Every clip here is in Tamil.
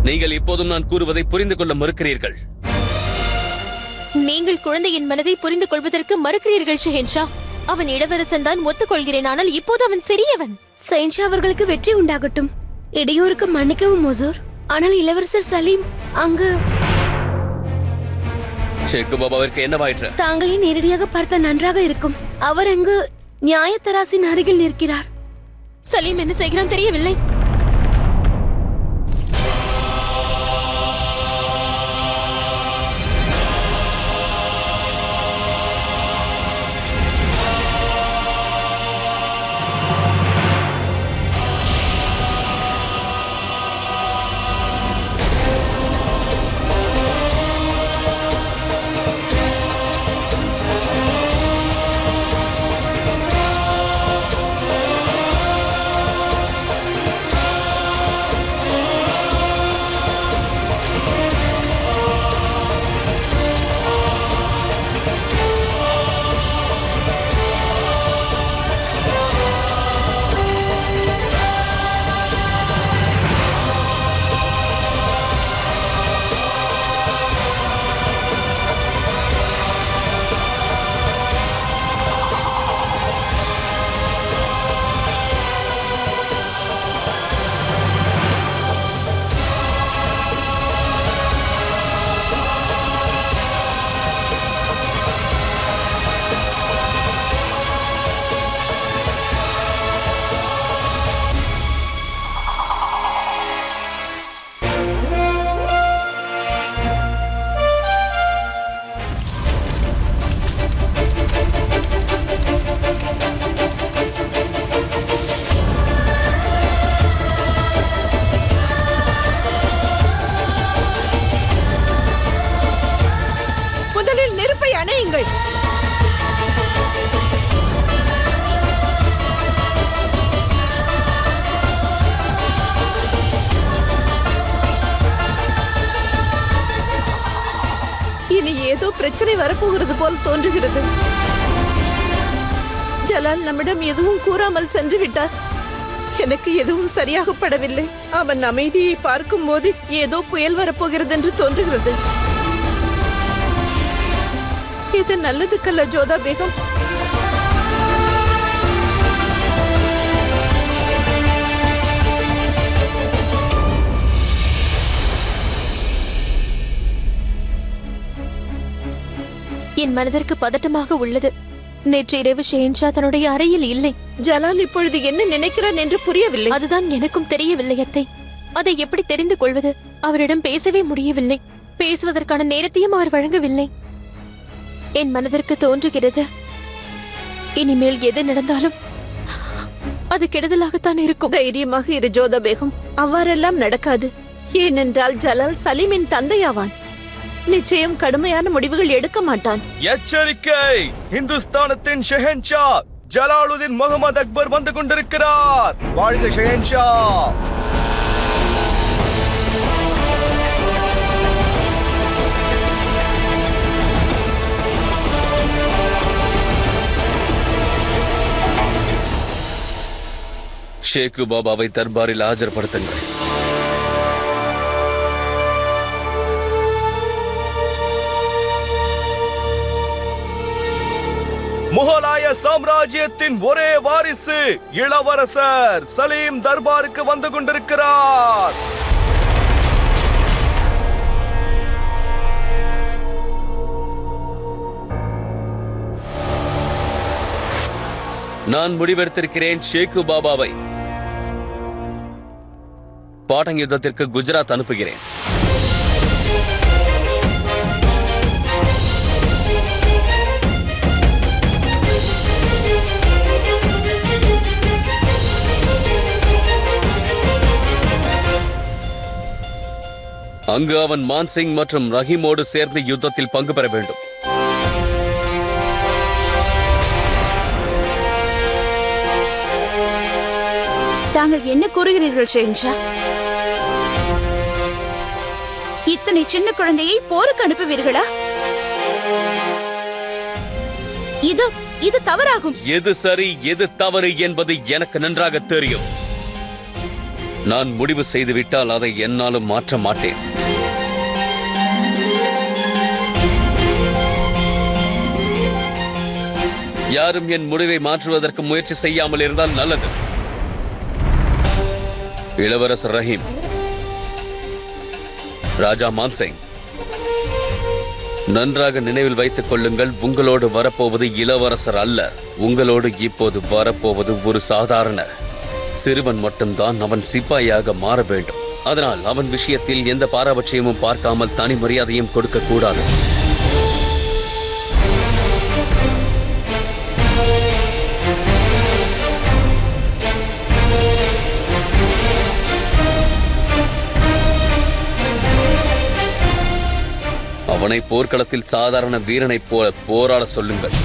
நீங்கள் இப்போதும் நான் கூறுவதை புரிந்து கொள்ள மறுக்கிறீர்கள். நீங்கள் குழந்தையின் மனதை புரிந்து கொள்வதற்கு மறுக்கிறீர்கள் ஷெஹன்ஷா. அவன் இளவரசன் தான் ஒத்துக்கொள்கிறேன், ஆனால் இப்போது அவன் சிறியவன். ஷெஹன்ஷா அவர்களுக்கு வெற்றி உண்டாகட்டும். இடையூறுக்கு மன்னிக்கவும் மொசூர். ஆனால் இளவரசர் சலீம் அங்கு ஷேக்கு பாபாவிற்கு என்னவாயிற்று? தாங்களே நேரடியாக பார்த்த நன்றாக இருக்கும். அவர் அங்கு நியாயத்தராசின் அருகில் நிற்கிறார். சலீம் என்ன செய்கிறான் தெரியவில்லை. அணையுங்கள். இனி ஏதோ பிரச்சனை வரப்போகிறது போல் தோன்றுகிறது. ஜலால் நம்மிடம் எதுவும் கூறாமல் சென்று விட்டார். எனக்கு எதுவும் சரியாக படவில்லை. அவன் அமைதியை பார்க்கும் போது ஏதோ புயல் வரப்போகிறது என்று தோன்றுகிறது. இது நல்லதுக்கல்ல ஜோதா பேகம். என் மனதிற்கு பதட்டமாக உள்ளது. நேற்று இரவு ஷெஹன்ஷா தன்னுடைய அறையில் இல்லை. ஜலால் இப்பொழுது என்ன நினைக்கிறான் என்று புரியவில்லை. அதுதான் எனக்கும் தெரியவில்லை அத்தை. அதை எப்படி தெரிந்து கொள்வது? அவரிடம் பேசவே முடியவில்லை. பேசுவதற்கான நேரத்தையும் அவர் வழங்கவில்லை. என் மனதிற்கு தோன்றுகிறது, இனிமேல் எது நடந்தாலும் அது கெடுதலாகத்தான் இருக்கும். தைரியமாக இரு ஜோதா பேகம். அவ்வாறெல்லாம் நடக்காது. ஏனென்றால் ஜலால் சலீமின் தந்தையாவான். நிச்சயம் கடுமையான முடிவுகள் எடுக்க மாட்டான். எச்சரிக்கை! இந்துஸ்தானத்தின் ஷெஹன்ஷா ஜலாலுதீன் முகமது அக்பர் வந்து கொண்டிருக்கிறார். வாழ்க ஷெஹன்ஷா! ஷேக்கு பாபாவை தர்பாரில் ஆஜர்படுத்துங்கள். முகலாய சாம்ராஜ்யத்தின் ஒரே வாரிசு இளவரசர் சலீம் தர்பாருக்கு வந்து கொண்டிருக்கிறார். நான் முடிவெடுத்திருக்கிறேன். ஷேக்கு பாபாவை பாட்டங் யுத்தத்திற்கு குஜராத் அனுப்புகிறேன். அங்கு அவன் மான்சிங் மற்றும் ரஹீமோடு சேர்ந்து யுத்தத்தில் பங்கு பெற வேண்டும். தாங்கள் என்ன கூறுகிறீர்கள் ஷெஹன்ஷா? இத்தனை சின்ன குழந்தையை போருக்கு அனுப்புவீர்களா? இது தவறாகும். எது சரி எது தவறு என்பது எனக்கு நன்றாக தெரியும். நான் முடிவு செய்துவிட்டால் அதை என்னாலும் மாற்ற மாட்டேன். யாரும் என் முடிவை மாற்றுவதற்கு முயற்சி செய்யாமல் இருந்தால் நல்லது. இளவரசர் ரஹீம், ராஜா மான்சிங், நன்றாக நினைவில் வைத்துக் கொள்ளுங்கள். உங்களோடு வரப்போவது இளவரசர் அல்ல. உங்களோடு இப்போது வரப்போவது ஒரு சாதாரண சிறுவன் மட்டும்தான். அவன் சிப்பாயாக மாற வேண்டும். அதனால் அவன் விஷயத்தில் எந்த பாரபட்சமும் பார்க்காமல் தனி மரியாதையும் கொடுக்க கூடாது. அவனை போர்க்களத்தில் சாதாரண வீரனைப் போல போராட சொல்லுங்கள்.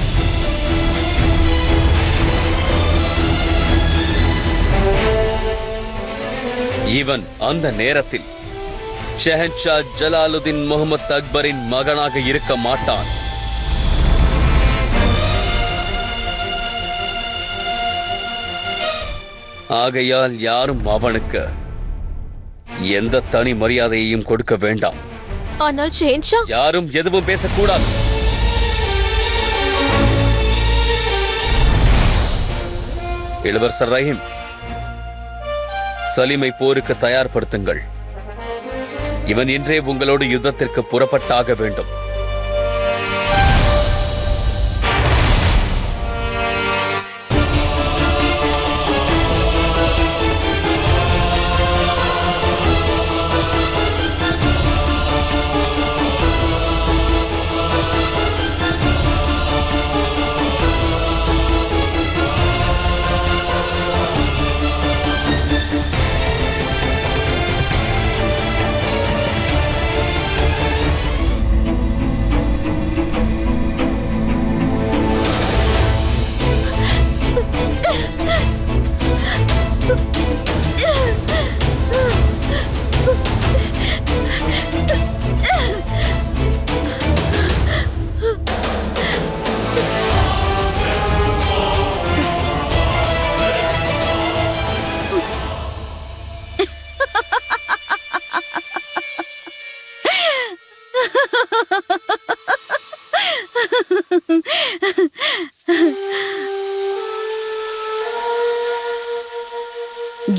இவன் அந்த நேரத்தில் ஷெஹன்ஷா ஜலாலுதீன் முகமது அக்பரின் மகனாக இருக்க மாட்டான். ஆகையால் யாரும் அவனுக்கு எந்த தனி மரியாதையையும் கொடுக்க வேண்டாம். ஆனால் ஷெஹன்ஷா, யாரும் எதுவும் பேசக்கூடாது. இளவரசர் ரஹீம், சலீமை போருக்கு தயார்படுத்துங்கள். இவன் இன்றே உங்களோடு யுத்தத்திற்கு புறப்பட்டாக வேண்டும்.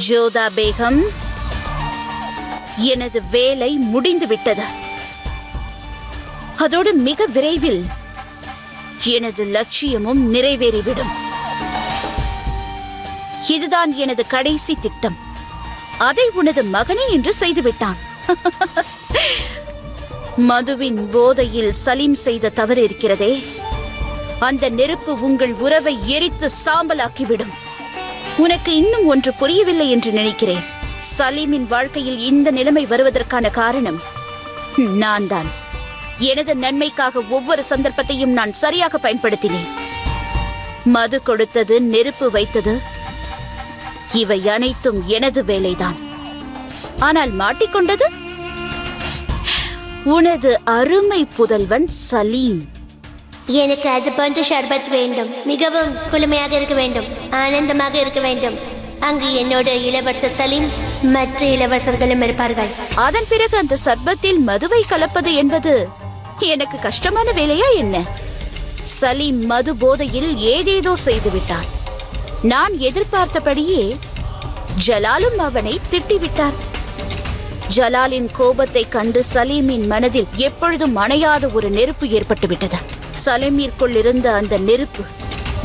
ஜோதா பேகம், எனது வேலை முடிந்துவிட்டது. அதோடு மிக விரைவில் எனது லட்சியமும் நிறைவேறிவிடும். இதுதான் எனது கடைசி திட்டம். அதை உனது மகனே என்று செய்துவிட்டான். மதுவின் போதையில் சலீம் செய்த தவறு இருக்கிறதே, அந்த நெருப்பு உங்கள் உறவை எரித்து சாம்பலாக்கிவிடும். உனக்கு இன்னும் ஒன்று புரியவில்லை என்று நினைக்கிறேன். சலீமின் வாழ்க்கையில் இந்த நிலைமை வருவதற்கான காரணம் நான் தான். எனது நன்மைக்காக ஒவ்வொரு சந்தர்ப்பத்தையும் நான் சரியாக பயன்படுத்தினேன். மது கொடுத்தது, நெருப்பு வைத்தது, இவை அனைத்தும் எனது வேலைதான். ஆனால் மாட்டிக்கொண்டது உனது அருமை புதல்வன் சலீம். எனக்கு அது போன்ற ஷர்பத் வேண்டும். மிகவும் குளுமையாக இருக்க வேண்டும், ஆனந்தமாக இருக்க வேண்டும். அங்கு என்னோட இளவரசர் சலீம் மற்ற இளவரசர்களும் இருப்பார்கள். அதன் பிறகு அந்த சர்பத்தில் மதுவை கலப்பது என்பது எனக்கு கஷ்டமான வேலையா என்ன? சலீம் மது போதையில் ஏதேதோ செய்துவிட்டார். நான் எதிர்பார்த்தபடியே ஜலாலும் அவனை திட்டிவிட்டார். ஜலாலின் கோபத்தை கண்டு சலீமின் மனதில் எப்பொழுதும் அணையாத ஒரு நெருப்பு ஏற்பட்டுவிட்டது. சலீமிற்குள் இருந்த அந்த நெருப்பு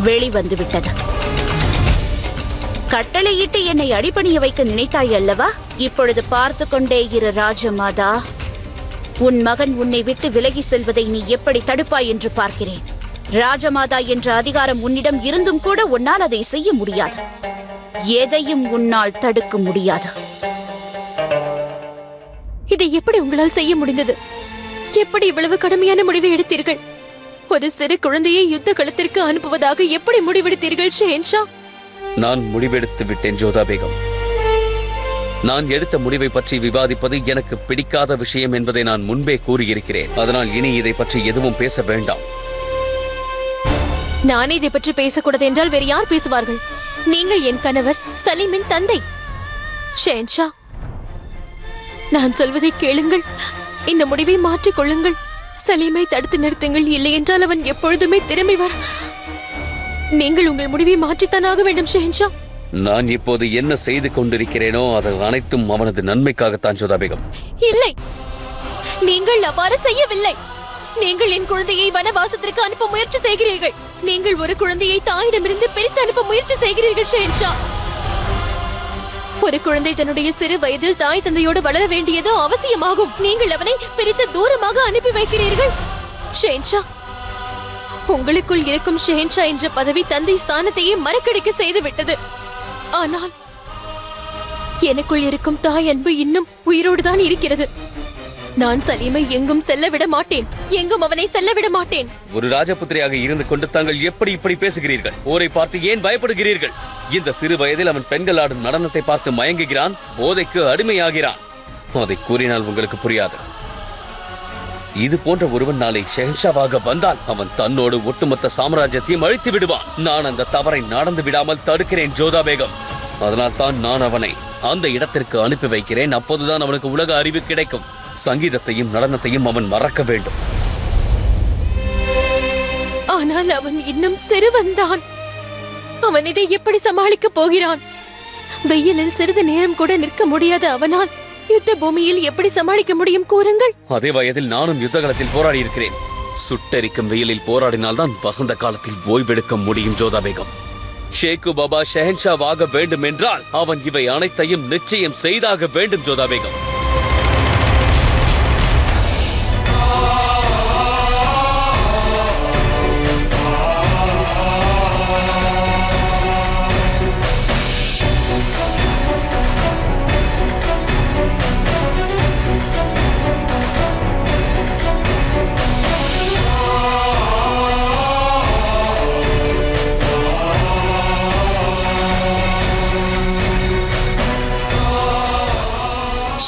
வெளிவந்துவிட்டது. கட்டளையிட்டு என்னை அடிபணிய வைக்க நினைத்தாய் அல்லவா? இப்பொழுது பார்த்து கொண்டே இரு ராஜமாதா. உன் மகன் உன்னை விட்டு விலகி செல்வதை நீ எப்படி தடுப்பாய் என்று பார்க்கிறேன். ராஜமாதா என்ற அதிகாரம் உன்னிடம் இருந்தும் கூட உன்னால் அதை செய்ய முடியாது. எதையும் உன்னால் தடுக்க முடியாது. இதை எப்படி உங்களால் செய்ய முடிந்தது? எப்படி இவ்வளவு கடுமையான முடிவை எடுத்தீர்கள்? ஒரு சிறு குழந்தையை யுத்த களத்திற்கு அனுப்புவதாக எப்படி முடிவெடுத்தீர்கள் ஷெஹன்ஷா? நான் முடிவெடுத்து விட்டேன் ஜோதா பேகம். நான் எடுத்த முடிவை பற்றி விவாதிப்பது எனக்கு பிடிக்காத விஷயம் என்பதை நான் முன்பே கூறியிருக்கிறேன். அதனால் இனி இதை பற்றி எதுவும் பேச வேண்டாம். நானே இதை பற்றி பேசக்கூடாது என்றால் வேறு யார் பேசுவார்கள்? நீங்கள் என் கணவர், சலீமின் தந்தை. ஷேன்ஷா, நான் சொல்வதை கேளுங்கள். இந்த முடிவை மாற்றிக் கொள்ளுங்கள். சலீமை தடுத்து நிறுத்துங்கள். இல்லை என்றால் அவன் எப்பொழுதுமே திரும்பி வர. நீங்கள் உங்கள் முடிவை மாற்றித்தான் ஆக வேண்டும் ஷேன்ஷா. நான் இப்போது என்ன செய்து கொண்டிருக்கிறேனோ அது அனைத்தும் அவனது நன்மைக்காகத்தான் ஜோதா பேகம். இல்லை, நீங்கள் அவ்வாறு செய்யவில்லை. நீங்கள் என் குழந்தையை வனவாசத்திற்கு அனுப்ப முயற்சி செய்கிறீர்கள். நீங்கள் ஒரு குழந்தையை தாயிடமிருந்து பிரித்து அனுப்ப முயற்சி செய்கிறீர்கள் ஷேன்ஷா. ஒரு குழந்தை தன்னுடைய சிறு வயதில் தாய் தந்தையோடு வளர வேண்டியது அவசியமாகும். நீங்கள் அவனை பிரித்து தூரமாக அனுப்பி வைக்கிறீர்கள் ஷேன்ஷா. உங்களுக்குள் இருக்கும் ஷேன்ஷா என்ற பதவி தந்தை ஸ்தானத்தையே மறக்கடிக்க செய்து விட்டது. ஆனால் எனக்குள் இருக்கும் தாய் அன்பு இன்னும் உயிரோடுதான் இருக்கிறது. நான் சலீமை எங்கும் செல்ல விட மாட்டேன். எங்கும் அவனை செல்ல விட மாட்டேன். ஒரு ராஜபுத்திரியாக இருந்து கொண்டு தாங்கள் எப்படி இப்படி பேசுகிறீர்கள்? போரை பார்த்து ஏன் பயப்படுகிறீர்கள்? இந்த சிறு வயதில் அவன் பெண்கள் ஆடும் நடனத்தை பார்த்து மயங்குகிறான், போதைக்கு அடிமையாகிறான். அதை கூறினால் உங்களுக்கு புரியாது. இது போன்ற ஒருவன் நாளை ஷெஹன்ஷாவாக வந்தால் அவன் தன்னோடு ஒட்டுமொத்த சாம்ராஜ்யத்தையும் அழித்து விடுவான். நான் அந்த தவறை நடந்து விடாமல் தடுக்கிறேன் ஜோதா பேகம். அதனால் தான் நான் அவனை அந்த இடத்திற்கு அனுப்பி வைக்கிறேன். அப்போதுதான் அவனுக்கு உலக அறிவு கிடைக்கும். சங்கீதத்தையும் நடனத்தையும் அவன் மறக்க வேண்டும். ஆனால் அவன் இன்னும் சிறுவன்தான். அவன் இதை எப்படி சமாளிக்கப் போகிறான்? வெயிலில் சிறிது நேரம் கூட நிற்க முடியாத அவனால் யுத்த பூமியில் எப்படி சமாளிக்க முடியும் கூறுங்கள். அதே வயதில் நானும் யுத்தகலத்தில் போராடி இருக்கிறேன். சுட்டெரிக்கும் வெயிலில் போராடினால்தான் வசந்த காலத்தில் ஓய்வெடுக்க முடியும் ஜோதா பேகம். ஷேக்கு பாபா ஷெஹன்ஷாவாக வேண்டும் என்றால் அவன் இவை அனைத்தையும் நிச்சயம் செய்தாக வேண்டும் ஜோதா பேகம்.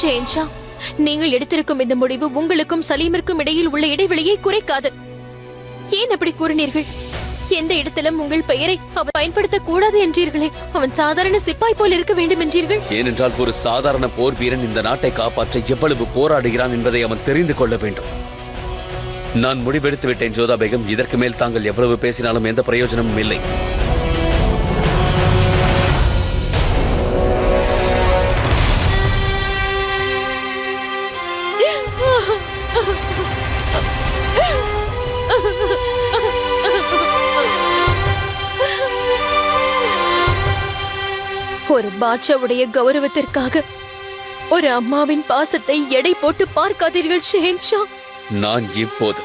ஷேன்ஷா, நீங்கள் எடுத்திருக்கும் இந்த முடிவு உங்களுக்கும் சலீமிற்கும் இடையில் உள்ள இடைவெளியை குறைக்காது. ஏன் அப்படி கூறினீர்கள்? எந்த இடத்திலும் உங்கள் பெயரை அவன் பயன்படுத்தக் கூடாது என்றீர்களே. அவன் சாதாரண சிப்பாய் போல் இருக்க வேண்டும் என்றீர்கள். ஏனென்றால் ஒரு சாதாரண போர் வீரன் இந்த நாட்டை காப்பாற்ற எவ்வளவு போராடுகிறான் என்பதை அவன் தெரிந்து கொள்ள வேண்டும். நான் முடிவெடுத்து விட்டேன் ஜோதா பேகம். இதற்கு மேல் தாங்கள் எவ்வளவு பேசினாலும் எந்த பிரயோஜனமும் இல்லை. ஒரு பாட்ஷாவுடைய கௌரவத்திற்காக ஒரு அம்மாவின் பாசத்தை எடை போட்டு பார்க்காதீர்கள் ஷெஹன்ஷா. நான் இப்போது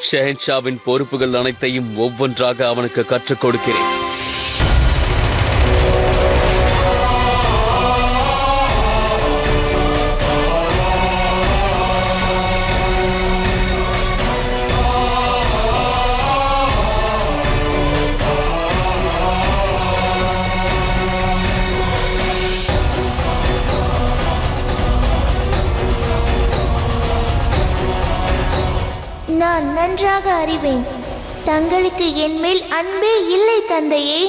ஷெஹன்ஷாவின் பொறுப்புகள் அனைத்தையும் ஒவ்வொன்றாக அவனுக்கு கற்றுக் கொடுக்கிறேன். நான் நன்றாக அறிவேன். தங்களுக்கு என் மேல் அன்பே இல்லை தந்தையே.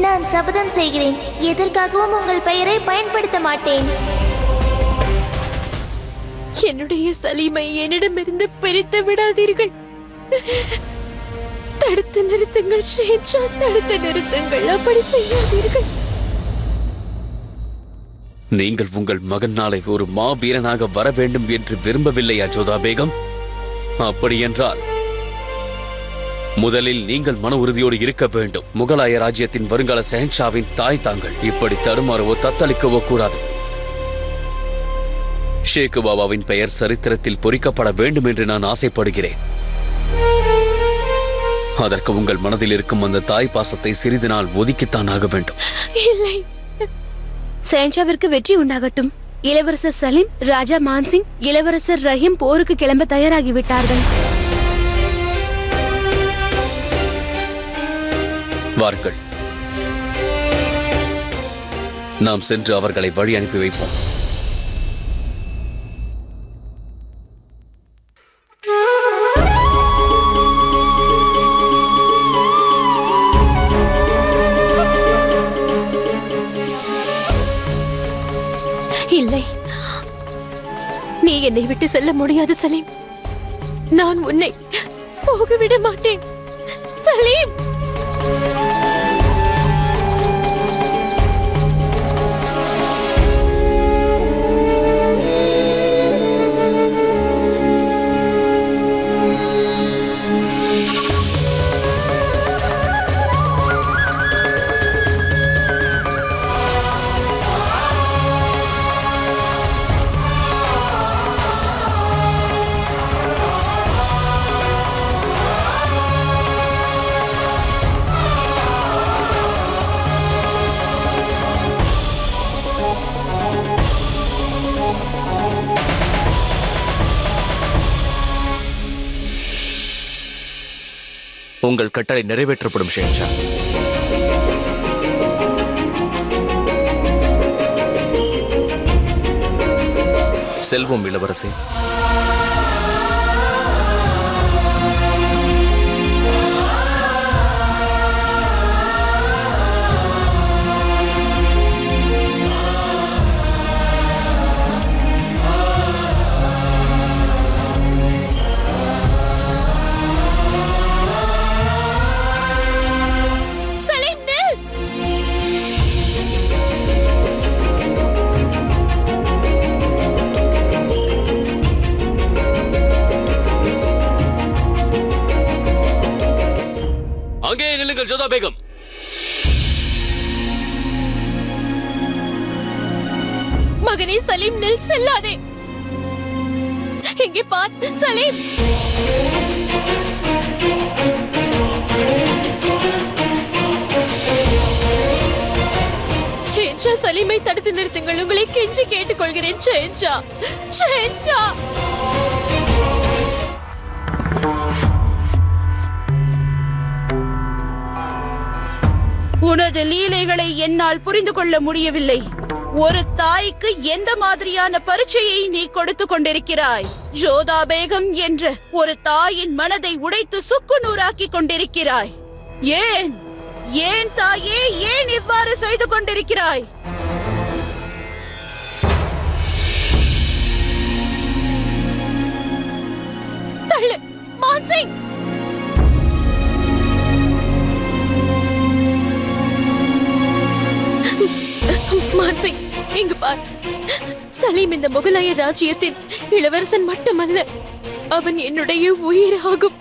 நான் சபதம் செய்கிறேன், எதற்காகவும் உங்கள் பெயரை பயன்படுத்த மாட்டேன். என்னுடைய சலீமை என்னிடமிருந்து பிரித்து விடாதீர்கள். தடுத்து நிறுத்துங்கள் ஷெஹன்ஷா, தடுத்து நிறுத்துங்கள். அப்படி செய்யாதீர்கள். நீங்கள் உங்கள் மகன் நாளை ஒரு மாவீரனாக வர வேண்டும் என்று விரும்பவில்லையா ஜோதா பேகம்? அப்படி என்றால் முதலில் நீங்கள் மன உறுதியோடு இருக்க வேண்டும். முகலாய ராஜ்யத்தின் வருங்கால ஷெஹன்ஷாவின் தாய் தாங்கள். இப்படி தடுமாறவோ தத்தளிக்கவோ கூடாது. ஷேக்கு பாபாவின் பெயர் சரித்திரத்தில் பொறிக்கப்பட வேண்டும் என்று நான் ஆசைப்படுகிறேன். அதற்கு உங்கள் மனதில் இருக்கும் அந்த தாய் பாசத்தை சிறிது நாள் ஒதுக்கித்தான் ஆக வேண்டும். இல்லை. ஷெஹன்ஷாவிற்கு வெற்றி உண்டாகட்டும். இளவரசர் சலீம், ராஜா மான்சிங், இளவரசர் ரஹீம் போருக்கு கிளம்ப தயாராகிவிட்டார்கள். வாருங்கள், நாம் சென்று அவர்களை வழி அனுப்பி வைப்போம். இல்லை, நீ என்னை விட்டு செல்ல முடியாது சலீம். நான் உன்னை போக விட மாட்டேன் சலீம். உங்கள் கட்டளை நிறைவேற்றப்படும் ஷெஹன்ஷா. செல்வம் இளவரசே. அங்கே நில்லுங்கள் ஜோதா பேகம். மகனே சலீம், நில், செல்லாதே. இங்கே பார் சலீம். ஷெஹன்ஷா, சலீமை தடுத்து நிறுத்துங்கள். உங்களை கெஞ்சி கேட்டுக்கொள்கிறேன் ஷெஹன்ஷா. ஷெஹன்ஷா, உனது லீலைகளை என்னால் புரிந்து கொள்ள முடியவில்லை. ஒரு தாய்க்கு எந்த மாதிரியான பரீட்சையை நீ கொடுத்து கொண்டிருக்கிறாய்? ஜோதா பேகம் என்ற ஒரு தாயின் மனதை உடைத்து சுக்குநூறாக்கி கொண்டிருக்கிறாய். ஏன் ஏன் தாயே, ஏன் இவ்வாறு செய்து கொண்டிருக்கிறாய்? தள்ளு மான்சிங். மான்சிங், இங்கு பார். சலீம் இந்த முகலாய ராஜ்யத்தின் இளவரசன் மட்டுமல்ல, அவன் என்னுடைய உயிராகும்.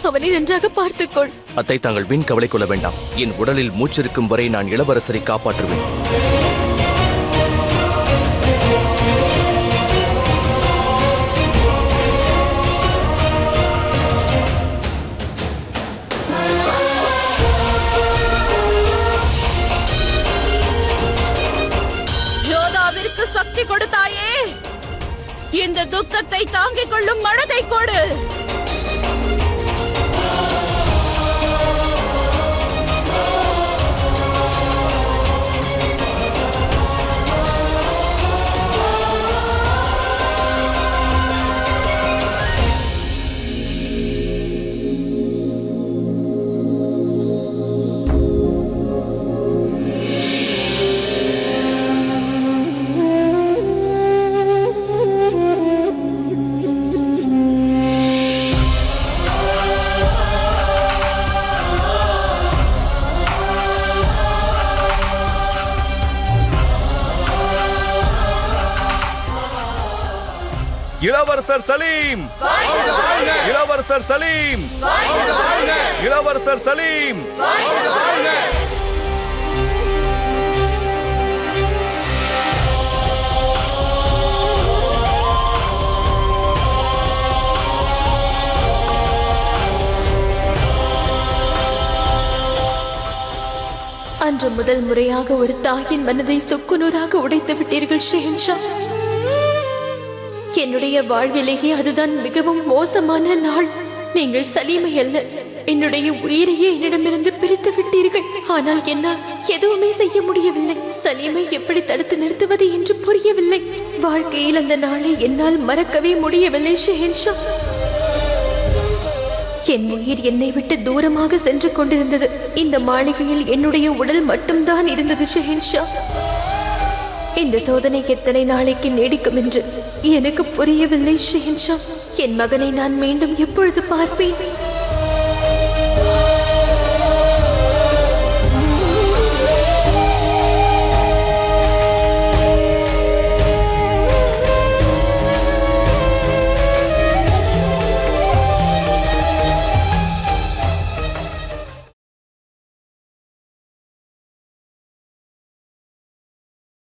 அவனை நன்றாக பார்த்துக்கொள். அத்தை, தாங்கள் வீண் கவலை கொள்ள வேண்டாம். என் உடலில் மூச்சிருக்கும் வரை நான் இளவரசரை காப்பாற்றுவேன். ஜோதாவிற்கு சக்தி கொடுத்தாயே, இந்த துக்கத்தை தாங்கிக் கொள்ளும் மனதை கொடு. இளவரசர் சலீம், இளவரசர் சலீம், இளவரசர் சலீம். அன்று முதல் முறையாக ஒரு தாயின் மனதை சுக்குநூறாக உடைத்து விட்டீர்கள் ஷெஹன்ஷா. என்னுடைய வாழ்விலேயே அதுதான் மிகவும் மோசமான நாள். நீங்கள் சலீமை அல்ல, என்னுடைய உயிரையே என்னிடமிருந்து பிரித்து விட்டீர்கள். ஆனால் என்னால் எதுவுமே செய்ய முடியவில்லை. சலீமை எப்படி தடுத்து நிறுத்துவது என்று புரியவில்லை. வாழ்க்கையில் அந்த நாளை என்னால் மறக்கவே முடியவில்லை ஷெஹன்ஷா. என் உயிர் என்னை விட்டு தூரமாக சென்று கொண்டிருந்தது. இந்த மாளிகையில் என்னுடைய உடல் மட்டும்தான் இருந்தது ஷெஹன்ஷா. இந்த சோதனை எத்தனை நாளைக்கு நீடிக்கும் என்று எனக்கு புரியவில்லை ஷெஹன்ஷா. என் மகனை நான் மீண்டும் எப்பொழுது பார்ப்பேன்?